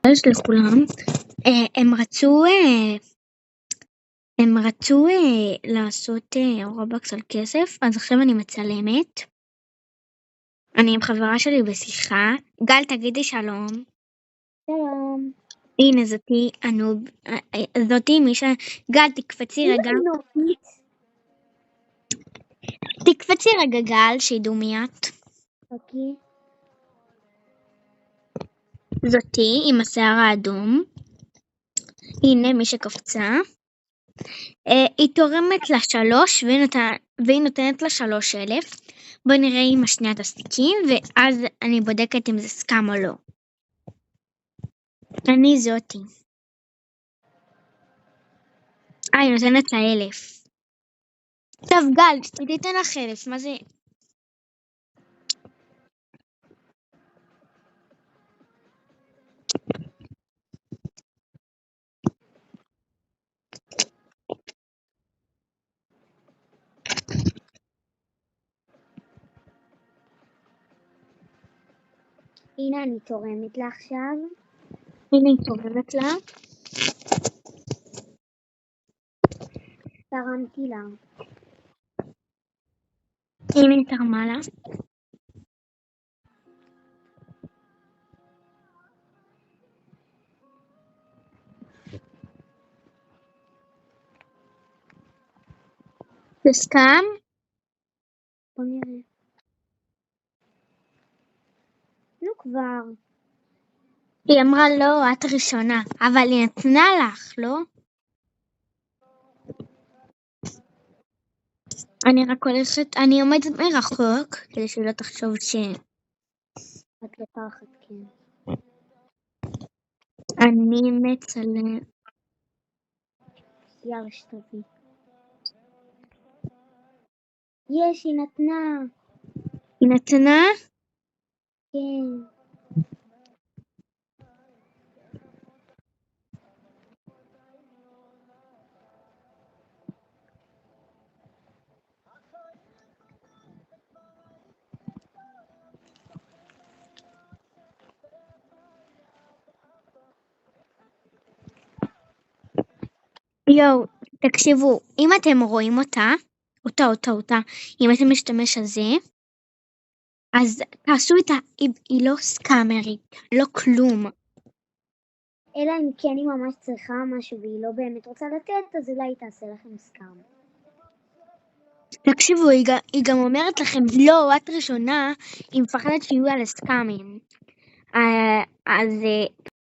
לכולם. הם רצו לעשות רובלוקס על כסף, אז עכשיו אני מצלמת. אני עם חברה שלי בשיחה. גל, תגידי שלום. שלום. הנה, זאתי אנוב. זאתי מישה. גל, תקפצי רגע. תקפצי רגע, גל, שידעו מי את. אוקיי. זאתי עם השיער האדום. הנה מי שקפצה. היא תורמת לה 3 והיא נותנת לה 3,000. בואי נראה אם השנייה תסתיקים, ואז אני בודקת אם זה סקאם או לא. אני זאתי. היא נותנת לה 1,000. טוב, גל, תיתן לך 1,000, מה זה? הנה אני תורמת לה עכשיו. הנה היא תורמת לה. תרמתי לה. הנה היא תרמה לה. זה סקאם? בוא נראה. נו כבר. היא אמרה לא, את ראשונה, אבל היא נתנה לך, לא? אני רק הולכת, אני עומדת מרחוק, כדי שהיא לא תחשוב את לפחד, כן. אני מצלם. יאללה שתביא. יש, היא נתנה. היא נתנה? כן. יואו, תקשיבו, אם אתם רואים אותה, אם אתם משתמש על זה, אז תעשו היא לא סקאמרית, לא כלום. אלא אם כן היא ממש צריכה משהו והיא לא באמת רוצה לתת, אז אולי היא תעשה לכם סקאם. תקשיבו, היא גם אומרת לכם, לא, את ראשונה, היא מפחדת שיהיו על הסקאמים. אז